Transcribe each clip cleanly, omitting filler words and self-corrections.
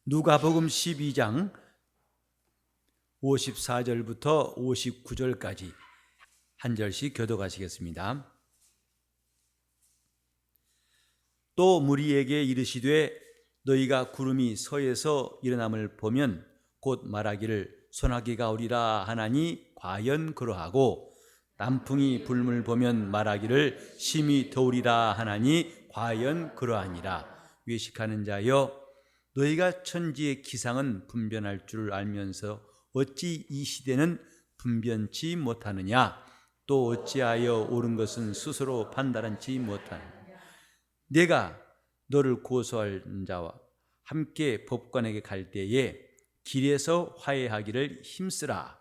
누가복음 12장 54절부터 59절까지 한 절씩 교독하시겠습니다. 또 무리에게 이르시되 너희가 구름이 서에서 일어남을 보면 곧 말하기를 소나기가 오리라 하나니 과연 그러하고 남풍이 불물 보면 말하기를 심히 더우리라 하나니 과연 그러하니라. 외식하는 자여 너희가 천지의 기상은 분변할 줄 알면서 어찌 이 시대는 분변치 못하느냐? 또 어찌하여 옳은 것은 스스로 판단하지 못하느냐? 내가 너를 고소할 자와 함께 법관에게 갈 때에 길에서 화해하기를 힘쓰라.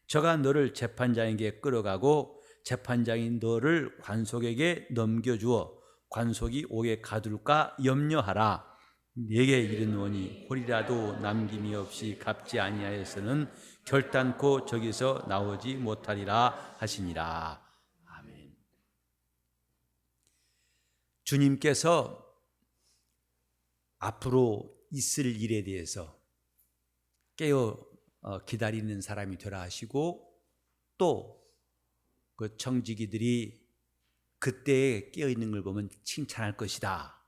저가 너를 재판장에게 끌어가고 재판장이 너를 관속에게 넘겨주어 관속이 옥에 가둘까 염려하라. 내게 이르노니 홀이라도 남김이 없이 갚지 아니하여서는 결단코 저기서 나오지 못하리라 하시니라. 아멘. 주님께서 앞으로 있을 일에 대해서 깨어 기다리는 사람이 되라 하시고, 또 그 청지기들이 그때에 깨어 있는 걸 보면 칭찬할 것이다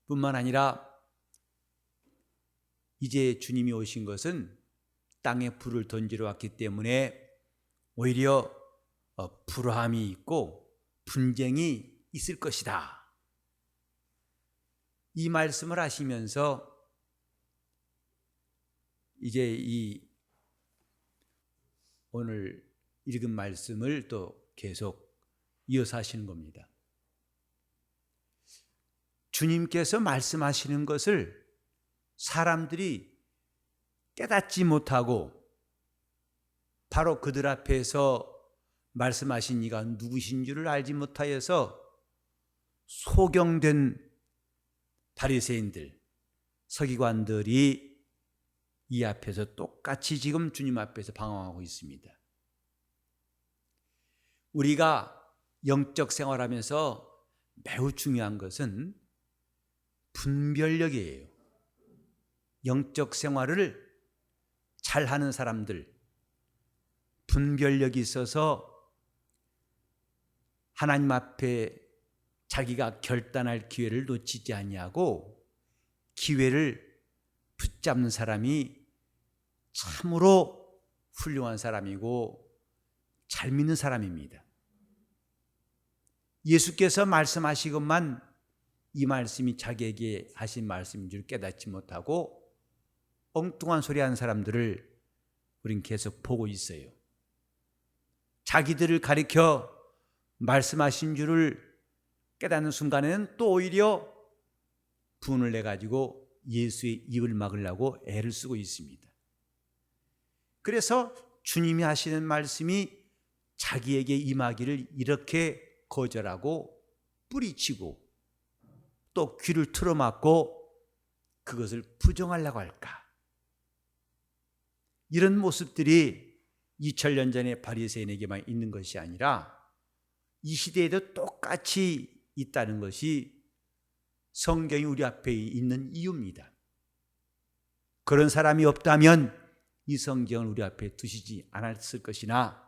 뿐만 아니라 이제 주님이 오신 것은 땅에 불을 던지러 왔기 때문에 오히려 불화함이 있고 분쟁이 있을 것이다. 이 말씀을 하시면서 이제 이 오늘 읽은 말씀을 또 계속 이어서 하시는 겁니다. 주님께서 말씀하시는 것을 사람들이 깨닫지 못하고 바로 그들 앞에서 말씀하신 이가 누구신 줄을 알지 못하여서 소경된 바리새인들, 서기관들이 이 앞에서 똑같이 지금 주님 앞에서 방황하고 있습니다. 우리가 영적 생활하면서 매우 중요한 것은 분별력이에요. 영적 생활을 잘하는 사람들, 분별력이 있어서 하나님 앞에 자기가 결단할 기회를 놓치지 아니하고 기회를 붙잡는 사람이 참으로 훌륭한 사람이고 잘 믿는 사람입니다. 예수께서 말씀하시건만 이 말씀이 자기에게 하신 말씀인 줄 깨닫지 못하고 엉뚱한 소리 하는 사람들을 우린 계속 보고 있어요. 자기들을 가리켜 말씀하신 줄을 깨닫는 순간에는 또 오히려 분을 내가지고 예수의 입을 막으려고 애를 쓰고 있습니다. 그래서 주님이 하시는 말씀이 자기에게 임하기를 이렇게 거절하고 뿌리치고 또 귀를 틀어막고 그것을 부정하려고 할까? 이런 모습들이 2000년 전에 바리새인에게만 있는 것이 아니라 이 시대에도 똑같이 있다는 것이 성경이 우리 앞에 있는 이유입니다. 그런 사람이 없다면 이 성경을 우리 앞에 두시지 않았을 것이나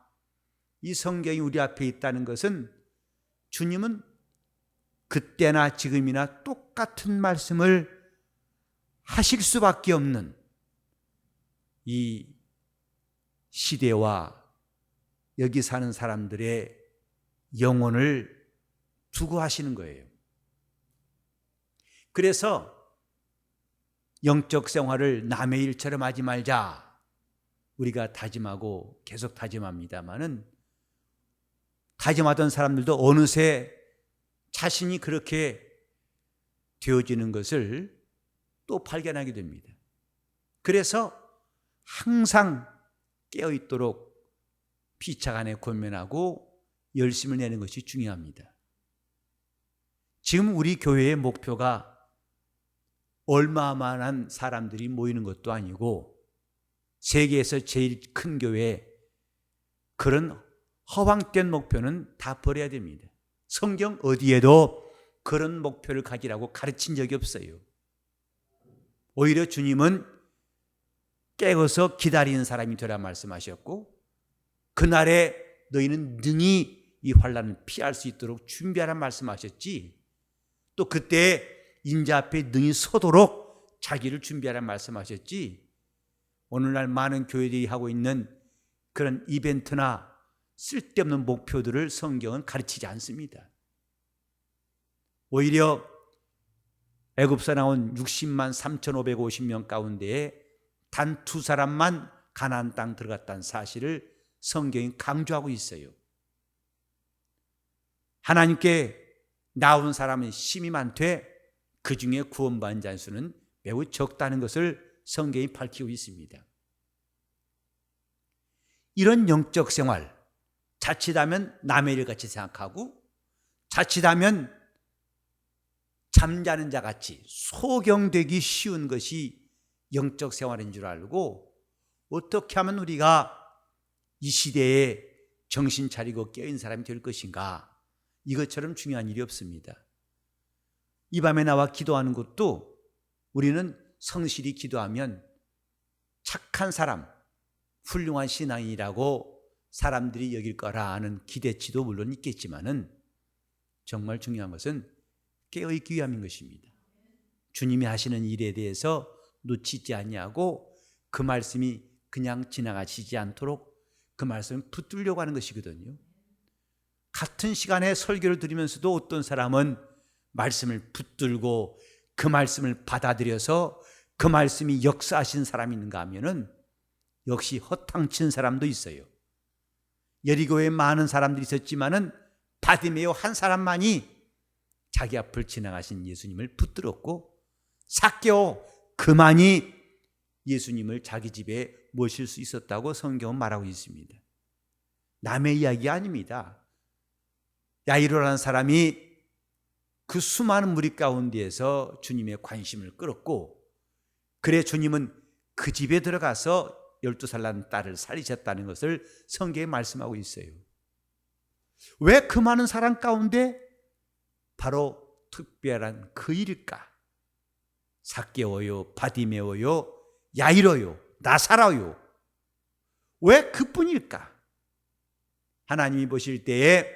이 성경이 우리 앞에 있다는 것은 주님은 그때나 지금이나 똑같은 말씀을 하실 수밖에 없는 이 시대와 여기 사는 사람들의 영혼을 두고 하시는 거예요. 그래서 영적 생활을 남의 일처럼 하지 말자 우리가 다짐하고 계속 다짐합니다마는 다짐하던 사람들도 어느새 자신이 그렇게 되어지는 것을 또 발견하게 됩니다. 그래서 항상 깨어있도록 피차 간에 권면하고 열심을 내는 것이 중요합니다. 지금 우리 교회의 목표가 얼마만한 사람들이 모이는 것도 아니고 세계에서 제일 큰 교회, 그런 허황된 목표는 다 버려야 됩니다. 성경 어디에도 그런 목표를 가지라고 가르친 적이 없어요. 오히려 주님은 깨어서 기다리는 사람이 되라 말씀하셨고, 그날에 너희는 능히 이 환난을 피할 수 있도록 준비하라 말씀하셨지, 또 그때 인자 앞에 능히 서도록 자기를 준비하라 말씀하셨지, 오늘날 많은 교회들이 하고 있는 그런 이벤트나 쓸데없는 목표들을 성경은 가르치지 않습니다. 오히려 애굽에서 나온 60만 3,550명 가운데에 단 2사람만 가나안 땅 들어갔다는 사실을 성경이 강조하고 있어요. 하나님께 나온 사람은 심히 많되 그 중에 구원받은 자의 수는 매우 적다는 것을 성경이 밝히고 있습니다. 이런 영적 생활, 자칫하면 남의 일같이 생각하고 자칫하면 잠자는 자같이 소경되기 쉬운 것이 영적 생활인 줄 알고, 어떻게 하면 우리가 이 시대에 정신 차리고 깨어있는 사람이 될 것인가, 이것처럼 중요한 일이 없습니다. 이 밤에 나와 기도하는 것도 우리는 성실히 기도하면 착한 사람, 훌륭한 신앙이라고 사람들이 여길 거라 하는 기대치도 물론 있겠지만은 정말 중요한 것은 깨어있기 위함인 것입니다. 주님이 하시는 일에 대해서 놓치지 아니하고 그 말씀이 그냥 지나가시지 않도록 그 말씀을 붙들려고 하는 것이거든요. 같은 시간에 설교를 들으면서도 어떤 사람은 말씀을 붙들고 그 말씀을 받아들여서 그 말씀이 역사하신 사람이 있는가 하면은 역시 허탕친 사람도 있어요. 여리고에 많은 사람들이 있었지만은 바디메오 한 사람만이 자기 앞을 지나가신 예수님을 붙들었고, 삭개오 그만이 예수님을 자기 집에 모실 수 있었다고 성경은 말하고 있습니다. 남의 이야기 아닙니다. 야이로라는 사람이 그 수많은 무리 가운데에서 주님의 관심을 끌었고, 그래 주님은 그 집에 들어가서 12살 난 딸을 살리셨다는 것을 성경에 말씀하고 있어요. 왜 그 많은 사람 가운데 바로 특별한 그 일일까? 삭개오요, 바디메오요, 야이로요, 나사로요, 왜 그뿐일까? 하나님이 보실 때에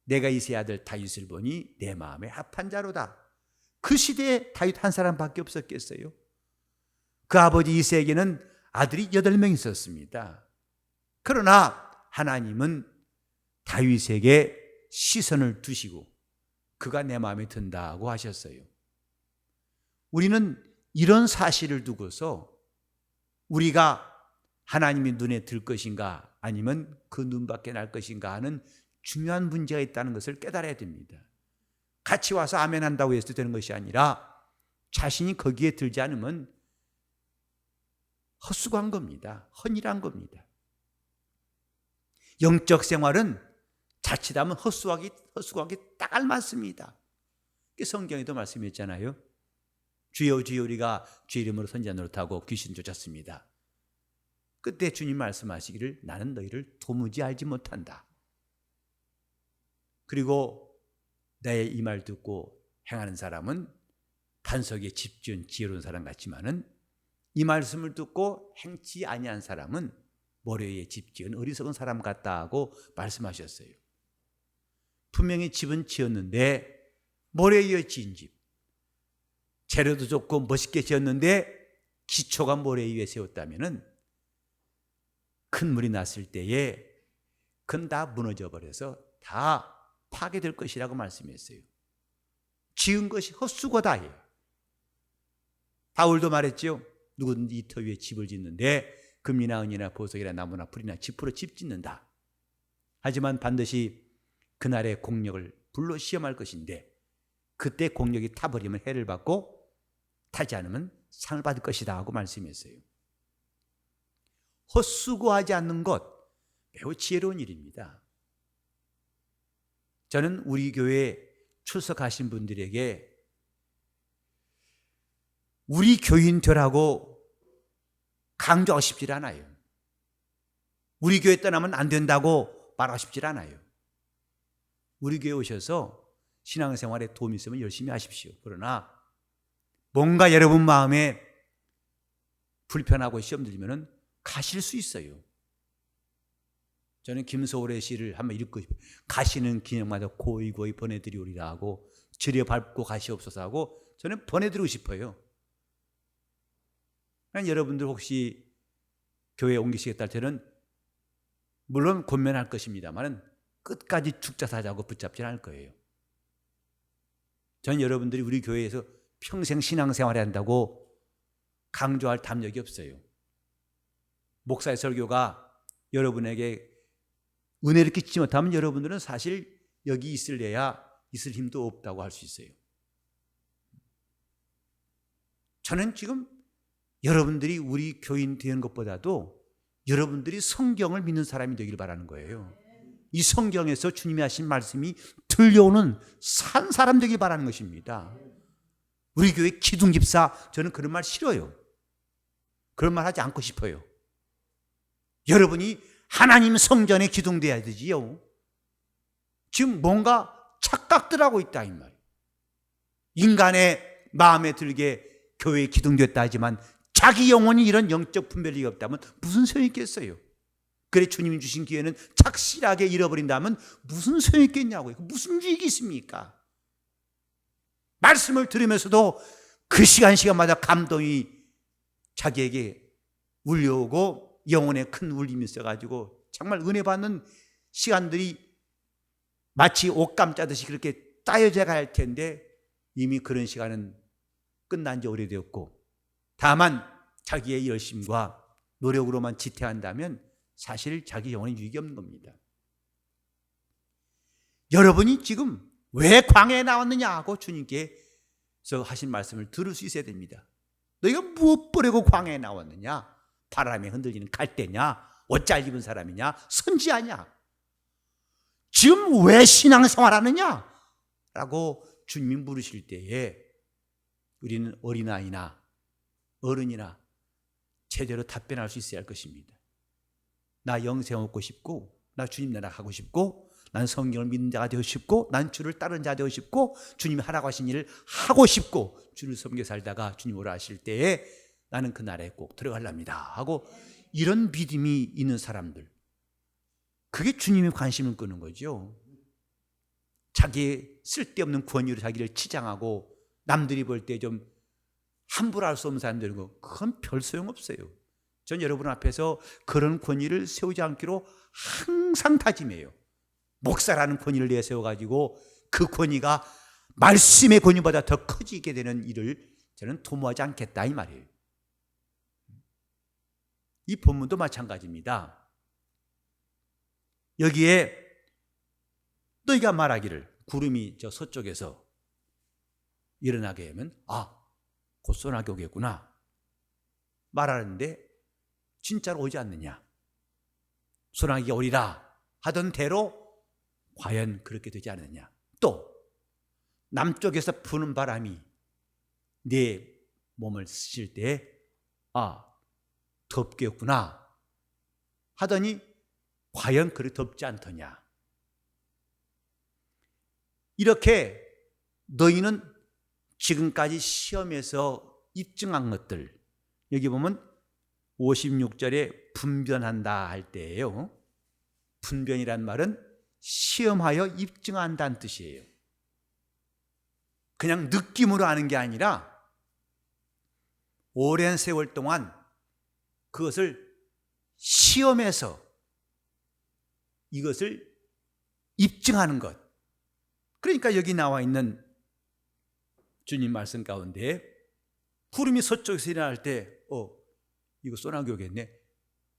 내가 이세 아들 다윗을 보니 내 마음에 합한 자로다. 그 시대에 다윗 한 사람밖에 없었겠어요? 그 아버지 이세에게는 아들이 8명 있었습니다. 그러나 하나님은 다윗에게 시선을 두시고 그가 내 마음에 든다고 하셨어요. 우리는 이런 사실을 두고서 우리가 하나님의 눈에 들 것인가 아니면 그 눈 밖에 날 것인가 하는 중요한 문제가 있다는 것을 깨달아야 됩니다. 같이 와서 아멘 한다고 해서 되는 것이 아니라 자신이 거기에 들지 않으면 헛수고한 겁니다. 헌일한 겁니다. 영적 생활은 자칫하면 헛수고하기 딱 알맞습니다. 성경에도 말씀했잖아요. 주여 주여 우리가 주의 이름으로 선지자 노릇하고 귀신 쫓았습니다. 그때 주님 말씀하시기를 나는 너희를 도무지 알지 못한다. 그리고 내 이 말 듣고 행하는 사람은 반석에 집 지은 지혜로운 사람 같지만은 이 말씀을 듣고 행치 아니한 사람은 모래 위에 집 지은 어리석은 사람 같다 하고 말씀하셨어요. 분명히 집은 지었는데 모래 위에 지은 집, 재료도 좋고 멋있게 지었는데 기초가 모래 위에 세웠다면은 큰 물이 났을 때에 그건 다 무너져 버려서 다 파괴될 것이라고 말씀했어요. 지은 것이 헛수고다 해요. 바울도 말했죠. 누구든지 이 터 위에 집을 짓는데 금이나 은이나 보석이나 나무나 풀이나 짚으로 집 짓는다. 하지만 반드시 그날의 공력을 불로 시험할 것인데 그때 공력이 타버리면 해를 받고 타지 않으면 상을 받을 것이다 하고 말씀했어요. 헛수고하지 않는 것 매우 지혜로운 일입니다. 저는 우리 교회에 출석하신 분들에게 우리 교인 되라고 강조하고 싶질 않아요. 우리 교회 떠나면 안 된다고 말하고 싶질 않아요. 우리 교회 오셔서 신앙생활에 도움이 있으면 열심히 하십시오. 그러나 뭔가 여러분 마음에 불편하고 시험 들리면은 가실 수 있어요. 저는 김소월의 시를 한번 읽고 싶어요. 가시는 기념마다 고이고이 보내드리오리라 하고 지려 밟고 가시옵소서 하고 저는 보내드리고 싶어요. 그러니까 여러분들 혹시 교회에 옮기시겠다 할 때는 물론 권면할 것입니다만 끝까지 죽자 사자고 붙잡지 않을 거예요. 전 여러분들이 우리 교회에서 평생 신앙생활을 한다고 강조할 담력이 없어요. 목사의 설교가 여러분에게 은혜를 끼치지 못하면 여러분들은 사실 여기 있을래야 있을 힘도 없다고 할 수 있어요. 저는 지금 여러분들이 우리 교인 되는 것보다도 여러분들이 성경을 믿는 사람이 되길 바라는 거예요. 이 성경에서 주님이 하신 말씀이 들려오는 산 사람 되길 바라는 것입니다. 우리 교회 기둥집사, 저는 그런 말 싫어요. 그런 말 하지 않고 싶어요. 여러분이 하나님 성전에 기둥돼야 되지요. 지금 뭔가 착각들하고 있다 이 말. 인간의 마음에 들게 교회에 기둥됐다 하지만 자기 영혼이 이런 영적 분별력이 없다면 무슨 소용이 있겠어요? 그래 주님이 주신 기회는 착실하게 잃어버린다면 무슨 소용이 있겠냐고요. 무슨 유익이 있습니까? 말씀을 들으면서도 그 시간마다 감동이 자기에게 울려오고 영혼에 큰 울림이 있어가지고 정말 은혜 받는 시간들이 마치 옷감 짜듯이 그렇게 따여져 갈 텐데 이미 그런 시간은 끝난 지 오래되었고, 다만 자기의 열심과 노력으로만 지태한다면 사실 자기 영혼에 유익이 없는 겁니다. 여러분이 지금 왜 광야에 나왔느냐 하고 주님께서 하신 말씀을 들을 수 있어야 됩니다. 너희가 무엇 보려고 광야에 나왔느냐? 바람에 흔들리는 갈대냐? 옷 잘 입은 사람이냐? 선지자냐? 지금 왜 신앙생활하느냐? 라고 주님이 물으실 때에 우리는 어린아이나 어른이나 제대로 답변할 수 있어야 할 것입니다. 나 영생 얻고 싶고, 나 주님 나라 가고 싶고, 난 성경을 믿는 자가 되고 싶고, 난 주를 따르는 자가 되고 싶고, 주님이 하라고 하신 일을 하고 싶고, 주를 섬겨 살다가 주님 오라 하실 때에 나는 그 나라에 꼭 들어가랍니다 하고 이런 믿음이 있는 사람들, 그게 주님의 관심을 끄는 거죠. 자기의 쓸데없는 권위로 자기를 치장하고 남들이 볼 때 좀 함부로 할 수 없는 사람들은 그건 별 소용없어요. 전 여러분 앞에서 그런 권위를 세우지 않기로 항상 다짐해요. 목사라는 권위를 내세워가지고 그 권위가 말씀의 권위보다 더 커지게 되는 일을 저는 도모하지 않겠다 이 말이에요. 이 본문도 마찬가지입니다. 여기에 너희가 말하기를 구름이 저 서쪽에서 일어나게 하면 곧 소나기 오겠구나 말하는데 진짜로 오지 않느냐? 소나기가 오리라 하던 대로 과연 그렇게 되지 않느냐? 또 남쪽에서 부는 바람이 내 몸을 스칠 때 덥겠구나 하더니 과연 그렇게 덥지 않더냐? 이렇게 너희는 지금까지 시험에서 입증한 것들, 여기 보면 56절에 분변한다 할 때예요. 분변이란 말은 시험하여 입증한다는 뜻이에요. 그냥 느낌으로 아는 게 아니라 오랜 세월 동안 그것을 시험해서 이것을 입증하는 것. 그러니까 여기 나와 있는 주님 말씀 가운데 구름이 서쪽에서 일어날 때 이거 소나기 오겠네.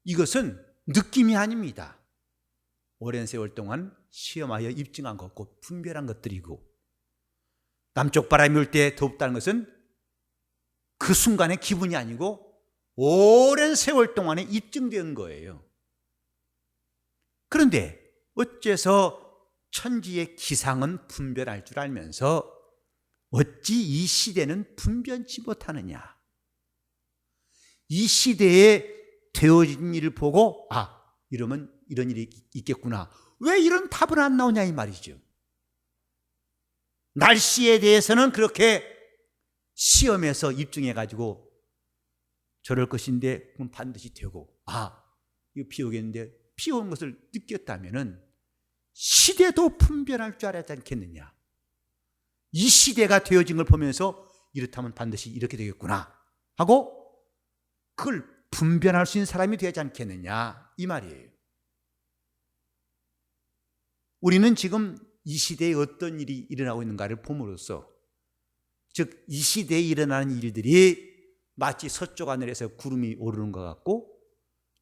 이것은 느낌이 아닙니다. 오랜 세월 동안 시험하여 입증한 것, 곧 분별한 것들이고, 남쪽 바람이 불 때 덥다는 것은 그 순간의 기분이 아니고 오랜 세월 동안에 입증된 거예요. 그런데 어째서 천지의 기상은 분별할 줄 알면서 어찌 이 시대는 분변치 못하느냐? 이 시대에 되어진 일을 보고 이러면 이런 일이 있겠구나. 왜 이런 답은 안 나오냐 이 말이죠. 날씨에 대해서는 그렇게 시험해서 입증해가지고 저럴 것인데 그럼 반드시 되고, 이거 비 오겠는데 비 오는 것을 느꼈다면은 시대도 분별할 줄 알았지 않겠느냐. 이 시대가 되어진 걸 보면서 이렇다면 반드시 이렇게 되겠구나 하고 그걸 분별할 수 있는 사람이 되지 않겠느냐, 이 말이에요. 우리는 지금 이 시대에 어떤 일이 일어나고 있는가를 봄으로써, 즉 이 시대에 일어나는 일들이 마치 서쪽 하늘에서 구름이 오르는 것 같고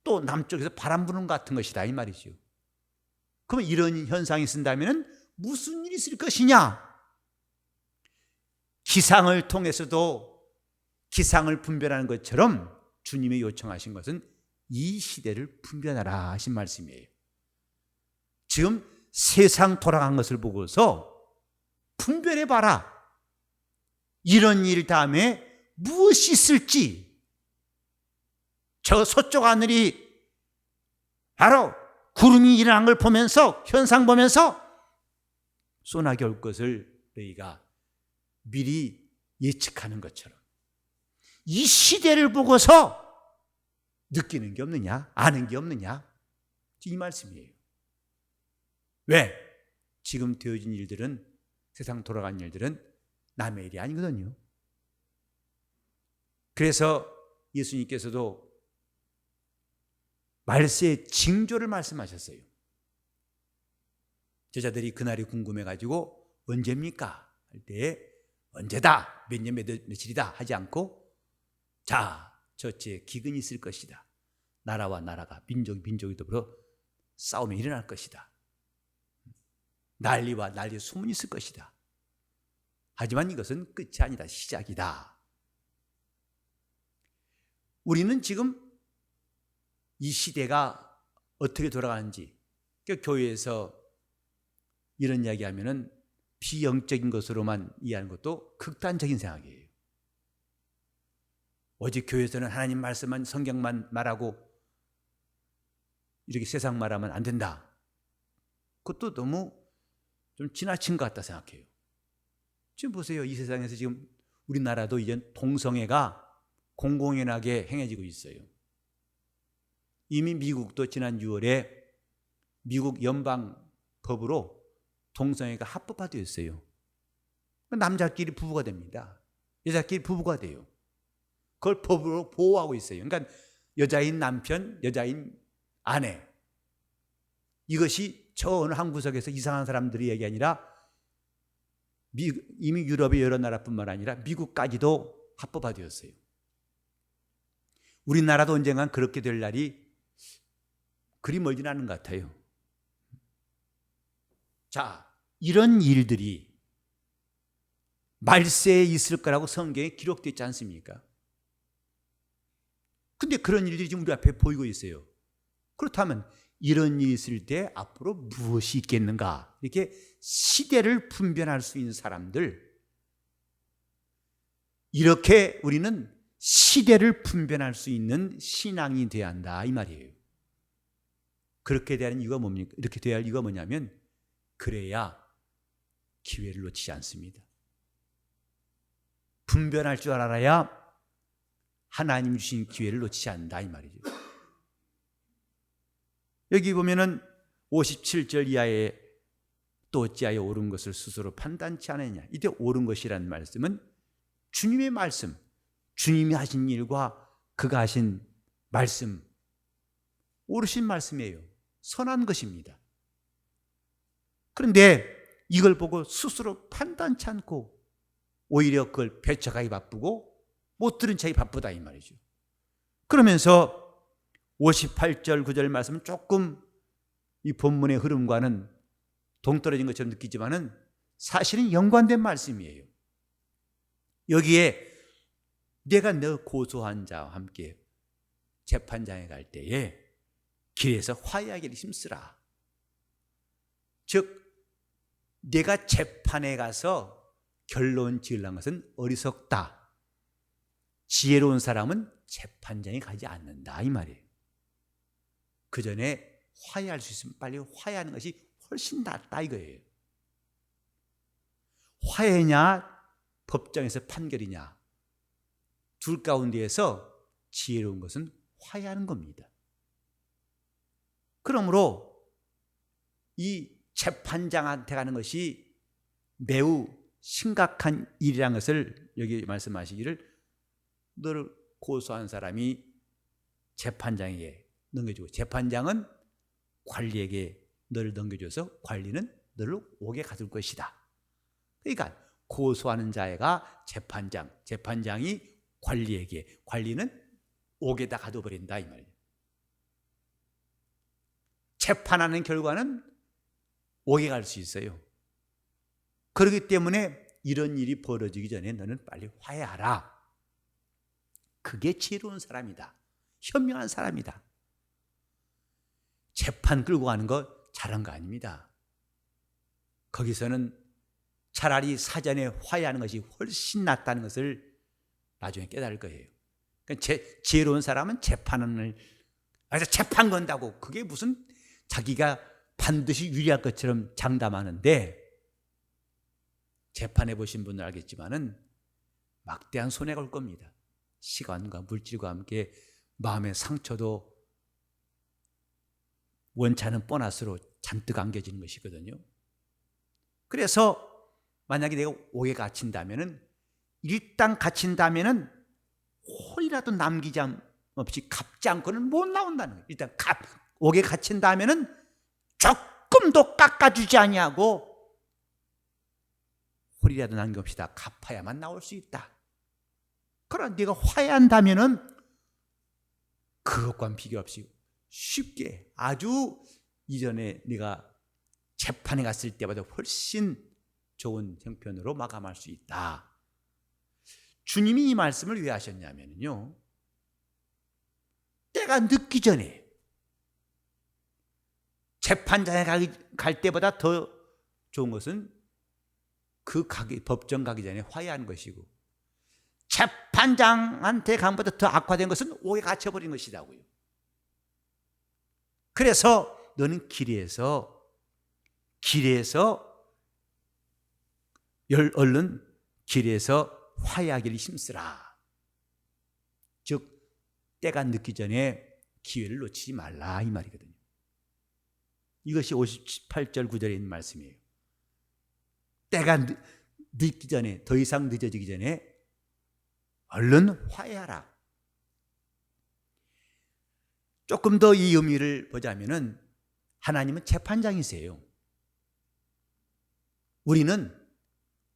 또 남쪽에서 바람 부는 것 같은 것이다, 이 말이죠. 그럼 이런 현상이 있다면 무슨 일이 있을 것이냐? 기상을 통해서도 기상을 분별하는 것처럼 주님이 요청하신 것은 이 시대를 분별하라 하신 말씀이에요. 지금 세상 돌아간 것을 보고서 분별해봐라. 이런 일 다음에 무엇이 있을지. 저 서쪽 하늘이 바로 구름이 일어난 걸 보면서, 현상 보면서 소나기 올 것을 너희가 미리 예측하는 것처럼 이 시대를 보고서 느끼는 게 없느냐, 아는 게 없느냐, 이 말씀이에요. 왜? 지금 되어진 일들은, 세상 돌아간 일들은 남의 일이 아니거든요. 그래서 예수님께서도 말세의 징조를 말씀하셨어요. 제자들이 그날이 궁금해가지고 언제입니까? 할 때 언제다, 몇 년 며칠이다 하지 않고, 자, 저째 기근이 있을 것이다. 나라와 나라가, 민족이 더불어 싸움이 일어날 것이다. 난리와 난리의 소문이 있을 것이다. 하지만 이것은 끝이 아니다, 시작이다. 우리는 지금 이 시대가 어떻게 돌아가는지, 교회에서 이런 이야기하면은 비영적인 것으로만 이해하는 것도 극단적인 생각이에요. 오직 교회에서는 하나님 말씀만, 성경만 말하고 이렇게 세상 말하면 안 된다. 그것도 너무 좀 지나친 것 같다 생각해요. 지금 보세요. 이 세상에서 지금 우리나라도 이제 동성애가 공공연하게 행해지고 있어요. 이미 미국도 지난 6월에 미국 연방법으로 동성애가 합법화되었어요. 남자끼리 부부가 됩니다. 여자끼리 부부가 돼요. 그걸 법으로 보호하고 있어요. 그러니까 여자인 남편, 여자인 아내, 이것이 저 어느 한 구석에서 이상한 사람들이 얘기 아니라 이미 유럽의 여러 나라뿐만 아니라 미국까지도 합법화되었어요. 우리나라도 언젠간 그렇게 될 날이 그리 멀진 않은 것 같아요. 자, 이런 일들이 말세에 있을 거라고 성경에 기록되어 있지 않습니까? 근데 그런 일들이 지금 우리 앞에 보이고 있어요. 그렇다면 이런 일이 있을 때 앞으로 무엇이 있겠는가? 이렇게 시대를 분별할 수 있는 사람들, 이렇게 우리는 시대를 분별할 수 있는 신앙이 되어야 한다, 이 말이에요. 그렇게 되는 이유가 뭡니까? 이렇게 되어야 할 이유가 뭐냐면, 그래야 기회를 놓치지 않습니다. 분별할 줄 알아야 하나님 주신 기회를 놓치지 않는다, 이 말이죠. 여기 보면은 57절 이하에 또 어찌하여 옳은 것을 스스로 판단치 않느냐. 이때 옳은 것이라는 말씀은 주님의 말씀, 주님이 하신 일과 그가 하신 말씀, 옳으신 말씀이에요. 선한 것입니다. 그런데 이걸 보고 스스로 판단치 않고 오히려 그걸 배척하기 바쁘고 못 들은 척이 바쁘다, 이 말이죠. 그러면서 58절 9절 말씀은 조금 이 본문의 흐름과는 동떨어진 것처럼 느끼지만은 사실은 연관된 말씀이에요. 여기에 내가 너 고소한 자와 함께 재판장에 갈 때에 길에서 화해하기를 힘쓰라. 즉 내가 재판에 가서 결론 지으려는 것은 어리석다. 지혜로운 사람은 재판장에 가지 않는다, 이 말이에요. 그 전에 화해할 수 있으면 빨리 화해하는 것이 훨씬 낫다, 이거예요. 화해냐 법정에서 판결이냐, 둘 가운데에서 지혜로운 것은 화해하는 겁니다. 그러므로 이 재판장한테 가는 것이 매우 심각한 일이라는 것을 여기 말씀하시기를, 너를 고소한 사람이 재판장에게 넘겨주고 재판장은 관리에게 너를 넘겨줘서 관리는 너를 옥에 가둘 것이다. 그러니까 고소하는 자가 재판장, 재판장이 관리에게, 관리는 옥에다 가둬버린다 이 말이에요. 재판하는 결과는 옥에 갈 수 있어요. 그렇기 때문에 이런 일이 벌어지기 전에 너는 빨리 화해하라. 그게 지혜로운 사람이다. 현명한 사람이다. 재판 끌고 가는 거 잘한 거 아닙니다. 거기서는 차라리 사전에 화해하는 것이 훨씬 낫다는 것을 나중에 깨달을 거예요. 그러니까 지혜로운 사람은 재판을 재판 건다고 그게 무슨 자기가 반드시 유리할 것처럼 장담하는데, 재판해 보신 분은 알겠지만은 막대한 손해가 올 겁니다. 시간과 물질과 함께 마음의 상처도 원찮은 보너스로 잔뜩 안겨지는 것이거든요. 그래서 만약에 내가 옥에 갇힌다면은, 일단 갇힌다면은 홀이라도 남기지 없이 갚지 않고는 못 나온다는 거예요. 일단 옥에 갇힌다면은 조금도 깎아주지 아니하고 홀이라도 남김없이 다 갚아야만 나올 수 있다. 그러나 네가 화해한다면은 그것과는 비교 없이 쉽게, 아주 이전에 네가 재판에 갔을 때보다 훨씬 좋은 형편으로 마감할 수 있다. 주님이 이 말씀을 왜 하셨냐면요, 때가 늦기 전에, 재판장에 갈 때보다 더 좋은 것은 법정 가기 전에 화해하는 것이고, 재판장한테 간 것보다 더 악화된 것은 옥에 갇혀버린 것이라고요. 그래서 너는 길에서 얼른 길에서 화해하기를 힘쓰라. 즉 때가 늦기 전에 기회를 놓치지 말라 이 말이거든요. 이것이 58절 9절에 있는 말씀이에요. 때가 늦기 전에, 더 이상 늦어지기 전에 얼른 화해하라. 조금 더 이 의미를 보자면은, 하나님은 재판장이세요. 우리는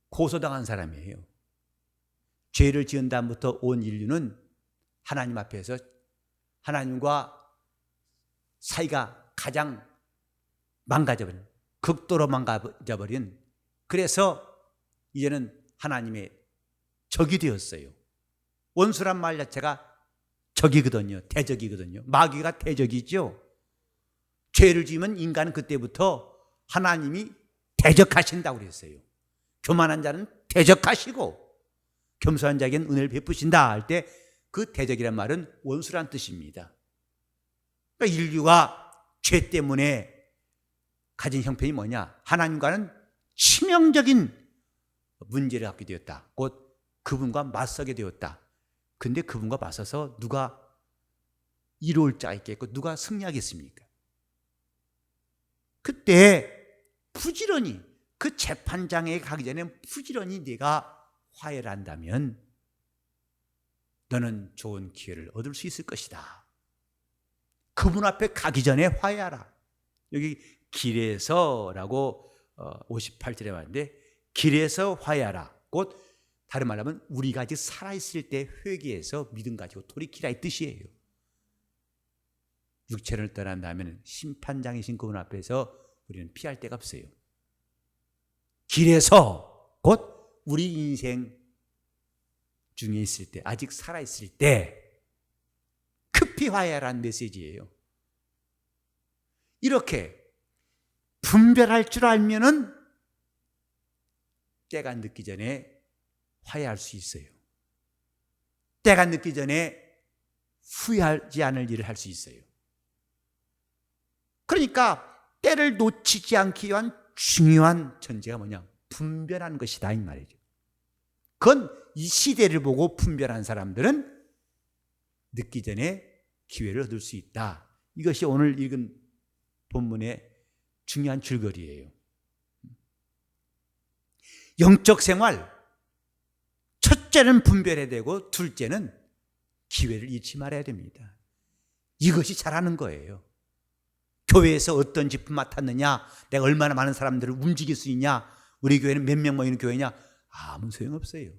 고소당한 사람이에요. 죄를 지은 다음부터 온 인류는 하나님 앞에서 하나님과 사이가 가장 망가져버린, 극도로 망가져버린, 그래서 이제는 하나님의 적이 되었어요. 원수란 말 자체가 적이거든요. 대적이거든요. 마귀가 대적이죠. 죄를 지으면 인간은 그때부터 하나님이 대적하신다고 그랬어요. 교만한 자는 대적하시고 겸손한 자에게는 은혜를 베푸신다 할 때 그 대적이란 말은 원수란 뜻입니다. 그러니까 인류가 죄 때문에 가진 형편이 뭐냐? 하나님과는 치명적인 문제를 갖게 되었다. 곧 그분과 맞서게 되었다. 근데 그분과 맞서서 누가 이로울 자가 있겠고 누가 승리하겠습니까? 그때 부지런히, 그 재판장에 가기 전에 부지런히 네가 화해를 한다면 너는 좋은 기회를 얻을 수 있을 것이다. 그분 앞에 가기 전에 화해하라. 여기 길에서라고 58절에 말하는데, 길에서 화해하라. 곧 다른 말로 하면 우리가 아직 살아있을 때 회개해서 믿음 가지고 돌이키라 이 뜻이에요. 육체를 떠난 다음에는 심판장이신 그분 앞에서 우리는 피할 데가 없어요. 길에서, 곧 우리 인생 중에 있을 때, 아직 살아있을 때 급히 화해하라는 메시지예요. 이렇게 분별할 줄 알면은 때가 늦기 전에 화해할 수 있어요. 때가 늦기 전에 후회하지 않을 일을 할 수 있어요. 그러니까 때를 놓치지 않기 위한 중요한 전제가 뭐냐? 분별하는 것이다 이 말이죠. 그건 이 시대를 보고 분별한 사람들은 늦기 전에 기회를 얻을 수 있다. 이것이 오늘 읽은 본문의 중요한 줄거리예요. 영적 생활, 첫째는 분별해야 되고 둘째는 기회를 잃지 말아야 됩니다. 이것이 잘하는 거예요. 교회에서 어떤 직분 맡았느냐, 내가 얼마나 많은 사람들을 움직일 수 있냐, 우리 교회는 몇 명 모이는 교회냐, 아무 소용없어요.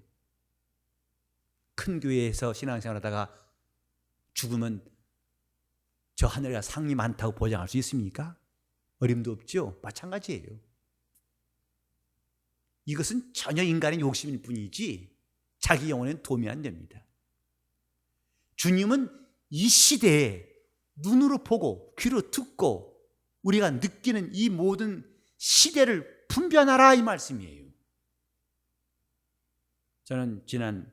큰 교회에서 신앙생활하다가 죽으면 저 하늘에 상이 많다고 보장할 수 있습니까? 어림도 없죠. 마찬가지예요. 이것은 전혀 인간의 욕심일 뿐이지 자기 영혼에는 도움이 안 됩니다. 주님은 이 시대에 눈으로 보고 귀로 듣고 우리가 느끼는 이 모든 시대를 분별하라 이 말씀이에요. 저는 지난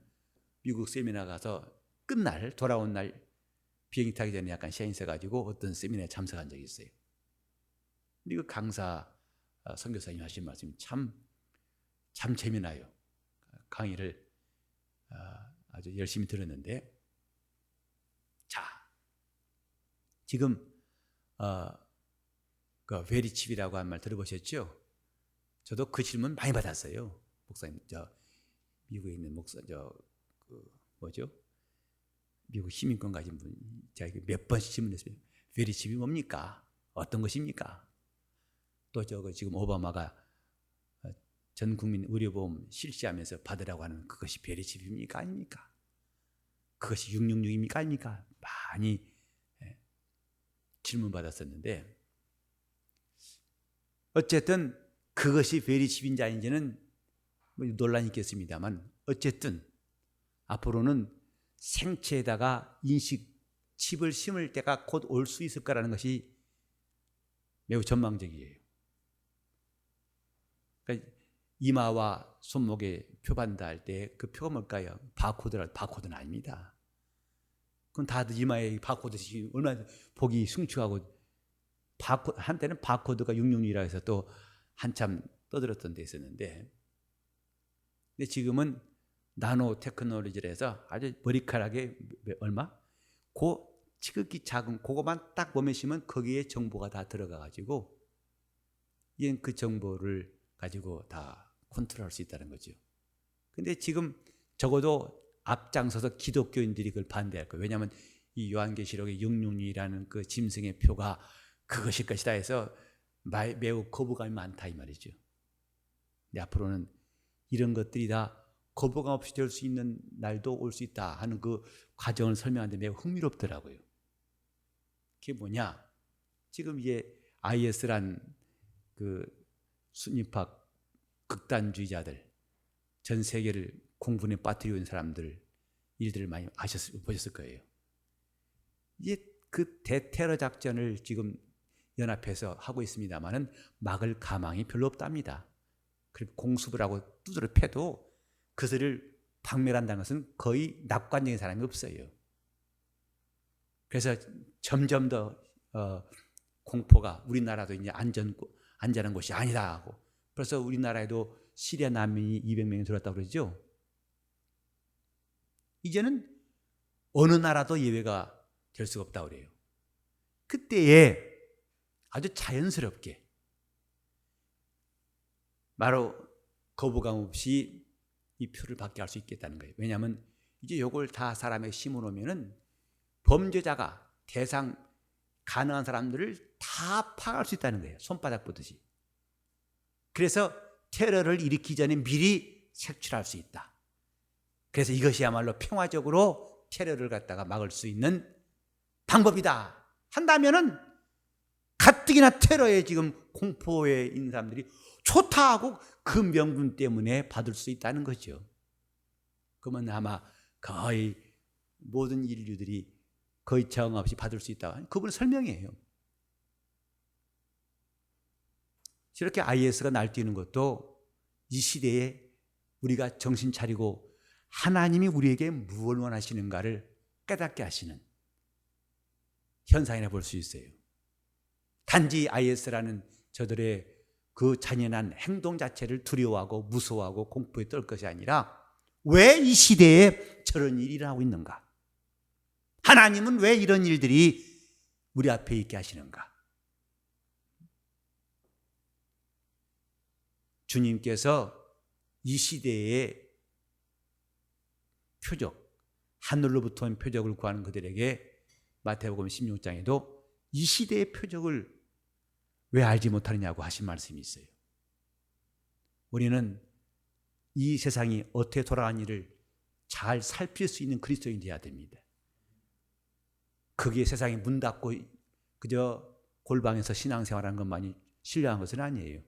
미국 세미나 가서 끝날 돌아온 날 비행기 타기 전에 약간 시간이 있어가지고 어떤 세미나에 참석한 적이 있어요. 근데 그 강사 선교사님 하신 말씀이 참 재미나요. 강의를 아주 열심히 들었는데, 자, 지금 그 베리칩이라고 한 말 들어보셨죠? 저도 그 질문 많이 받았어요. 목사님, 미국에 있는 목사, 미국 시민권 가진 분, 제가 몇 번씩 질문했어요. 베리칩이 뭡니까? 어떤 것입니까? 또 지금 오바마가 전 국민 의료보험 실시하면서 받으라고 하는 그것이 베리칩입니까? 아닙니까? 그것이 666입니까? 아닙니까? 많이 질문 받았었는데, 어쨌든 그것이 베리칩인지 아닌지는 논란이 있겠습니다만, 어쨌든 앞으로는 생체에다가 인식 칩을 심을 때가 곧 올 수 있을 거라는 것이 매우 전망적이에요. 그러니까 이마와 손목에 표반다 할 때 그 표가 뭘까요? 바코드는 아닙니다. 그건 다들 이마에 바코드시 얼마나 보기 숭충하고, 한때는 바코드가 666이라 해서 또 한참 떠들었던 데 있었는데, 근데 지금은 나노 테크놀로지를 해서 아주 머리카락에 그 지극히 작은 그거만 딱 보면시면 거기에 정보가 다 들어가 가지고 그 정보를 가지고 다 컨트롤할 수 있다는 거죠. 근데 지금 적어도 앞장서서 기독교인들이 그걸 반대할 거예요. 왜냐하면 이 요한계시록의 666이라는 그 짐승의 표가 그것일 것이다 해서 매우 거부감이 많다 이 말이죠. 근데 앞으로는 이런 것들이 다 거부감 없이 될 수 있는 날도 올 수 있다 하는 그 과정을 설명하는데 매우 흥미롭더라고요. 그게 뭐냐? 지금 이제 IS란 그 순위파 극단주의자들, 전 세계를 공분에 빠뜨리고 있는 사람들 일들을 많이 보셨을 거예요. 이제 그 대테러 작전을 지금 연합해서 하고 있습니다만은 막을 가망이 별로 없답니다. 그리고 공습을 하고 두드려 패도 그들을 박멸한다는 것은 거의 낙관적인 사람이 없어요. 그래서 점점 더 공포가, 우리나라도 이제 안전한 곳이 아니다 하고, 벌써 우리나라에도 시리아 난민이 200명이 들어왔다고 그러죠. 이제는 어느 나라도 예외가 될 수가 없다고 그래요. 그때에 아주 자연스럽게 바로 거부감 없이 이 표를 받게 할 수 있겠다는 거예요. 왜냐하면 이제 이걸 다 사람에 심어놓으면은 범죄자가 대상 가능한 사람들을 다 파악할 수 있다는 거예요. 손바닥 보듯이. 그래서 테러를 일으키기 전에 미리 색출할 수 있다. 그래서 이것이야말로 평화적으로 테러를 갖다가 막을 수 있는 방법이다 한다면은 가뜩이나 테러에 지금 공포에 있는 사람들이 좋다 하고 그 명분 때문에 받을 수 있다는 거죠. 그러면 아마 거의 모든 인류들이 거의 저항 없이 받을 수 있다. 그분의 설명이에요. 이렇게 IS가 날뛰는 것도 이 시대에 우리가 정신 차리고 하나님이 우리에게 무엇을 원하시는가를 깨닫게 하시는 현상이라 볼 수 있어요. 단지 IS라는 저들의 그 잔인한 행동 자체를 두려워하고 무서워하고 공포에 떨 것이 아니라 왜 이 시대에 저런 일이 일어나고 있는가? 하나님은 왜 이런 일들이 우리 앞에 있게 하시는가? 주님께서 이 시대의 표적, 하늘로부터 온 표적을 구하는 그들에게 마태복음 16장에도 이 시대의 표적을 왜 알지 못하느냐고 하신 말씀이 있어요. 우리는 이 세상이 어떻게 돌아가는 일을 잘 살필 수 있는 그리스도인이 되어야 됩니다. 그게 세상에 문 닫고 그저 골방에서 신앙생활하는 것만이 신뢰한 것은 아니에요.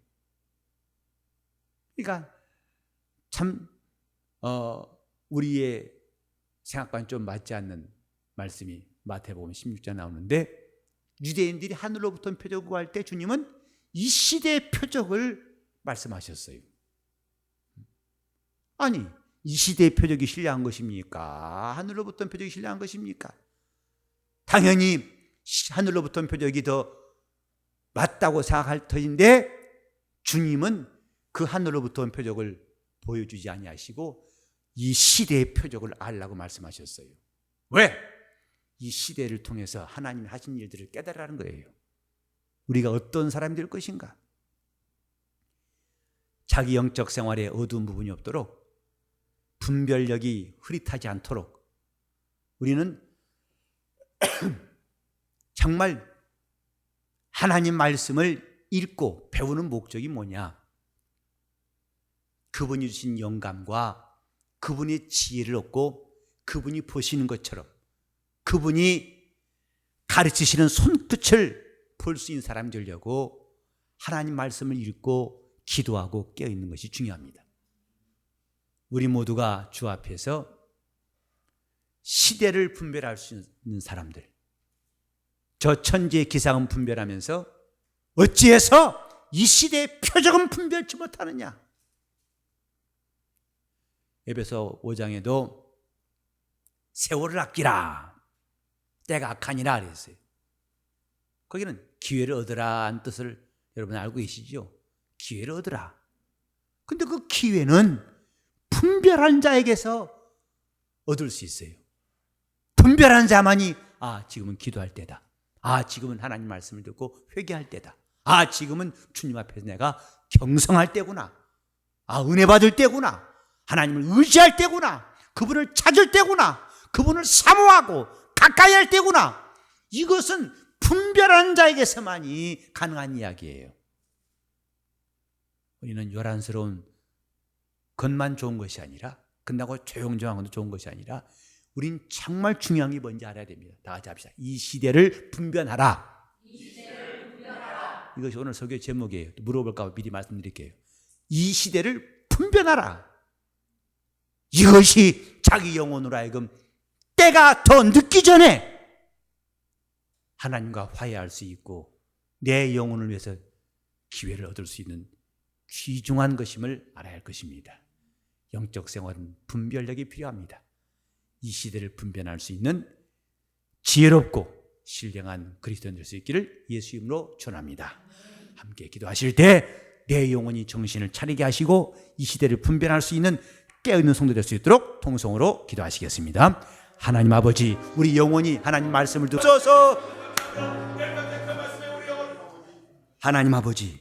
그러니까 참 우리의 생각과는 좀 맞지 않는 말씀이 마태복음 16장에 나오는데, 유대인들이 하늘로부터 온 표적을 구할 때 주님은 이 시대의 표적을 말씀하셨어요. 아니, 이 시대의 표적이 신뢰한 것입니까? 하늘로부터 온 표적이 신뢰한 것입니까? 당연히 하늘로부터 온 표적이 더 맞다고 생각할 터인데, 주님은 그 하늘로부터 온 표적을 보여주지 아니하시고 이 시대의 표적을 알라고 말씀하셨어요. 왜? 이 시대를 통해서 하나님이 하신 일들을 깨달으라는 거예요. 우리가 어떤 사람이 될 것인가? 자기 영적 생활에 어두운 부분이 없도록, 분별력이 흐릿하지 않도록 우리는 정말 하나님 말씀을 읽고 배우는 목적이 뭐냐? 그분이 주신 영감과 그분의 지혜를 얻고 그분이 보시는 것처럼 그분이 가르치시는 손끝을 볼 수 있는 사람이 되려고 하나님 말씀을 읽고 기도하고 깨어있는 것이 중요합니다. 우리 모두가 주 앞에서 시대를 분별할 수 있는 사람들, 저 천지의 기상은 분별하면서 어찌해서 이 시대의 표적은 분별치 못하느냐? 에베소 5장에도 세월을 아끼라, 때가 악하니라 그랬어요. 거기는 기회를 얻으라 는 뜻을 여러분 알고 계시죠? 기회를 얻으라. 근데 그 기회는 분별한 자에게서 얻을 수 있어요. 분별한 자만이 지금은 기도할 때다. 지금은 하나님 말씀을 듣고 회개할 때다. 지금은 주님 앞에서 내가 경성할 때구나. 은혜 받을 때구나. 하나님을 의지할 때구나. 그분을 찾을 때구나. 그분을 사모하고 가까이 할 때구나. 이것은 분별한 자에게서만이 가능한 이야기예요. 우리는 요란스러운 것만 좋은 것이 아니라, 끝나고 조용조용한 것도 좋은 것이 아니라, 우린 정말 중요한 게 뭔지 알아야 됩니다. 다 같이 합시다. 이 시대를 분별하라. 이것이 오늘 설교 제목이에요. 물어볼까 봐 미리 말씀드릴게요. 이 시대를 분별하라. 이것이 자기 영혼으로 하여금 때가 더 늦기 전에 하나님과 화해할 수 있고 내 영혼을 위해서 기회를 얻을 수 있는 귀중한 것임을 알아야 할 것입니다. 영적 생활은 분별력이 필요합니다. 이 시대를 분별할 수 있는 지혜롭고 신령한 그리스도인 될 수 있기를 예수 이름으로 축원합니다. 함께 기도하실 때 내 영혼이 정신을 차리게 하시고 이 시대를 분별할 수 있는 깨어있는 성도 될 수 있도록 통성으로 기도하시겠습니다. 하나님 아버지, 우리 영혼이 하나님 말씀을 듣소서. 하나님 아버지,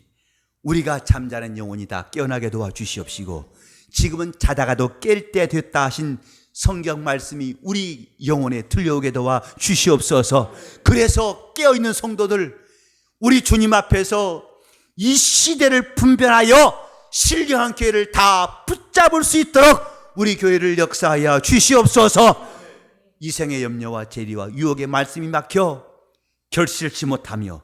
우리가 잠자는 영혼이 다 깨어나게 도와주시옵시고, 지금은 자다가도 깰 때 됐다 하신 성경 말씀이 우리 영혼에 들려오게 도와주시옵소서. 그래서 깨어있는 성도들, 우리 주님 앞에서 이 시대를 분별하여 신령한 교회를 다 붙잡을 수 있도록 우리 교회를 역사하여 주시옵소서. 이생의 염려와 재리와 유혹의 말씀이 막혀 결실치 못하며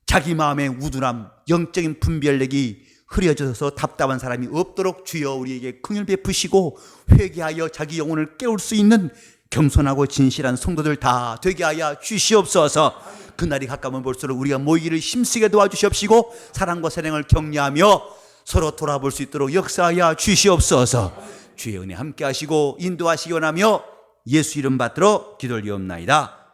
자기 마음의 우둔함, 영적인 분별력이 흐려져서 답답한 사람이 없도록 주여 우리에게 긍휼 베푸시고 회개하여 자기 영혼을 깨울 수 있는 겸손하고 진실한 성도들 다 되게 하여 주시옵소서. 그날이 가까우면 볼수록 우리가 모이기를 힘쓰게 도와주시옵시고 사랑과 사랑을 격려하며 서로 돌아볼 수 있도록 역사하여 주시옵소서. 주의 은혜 함께 하시고 인도하시기 원하며 예수 이름 받들어 기도를 드리옵나이다.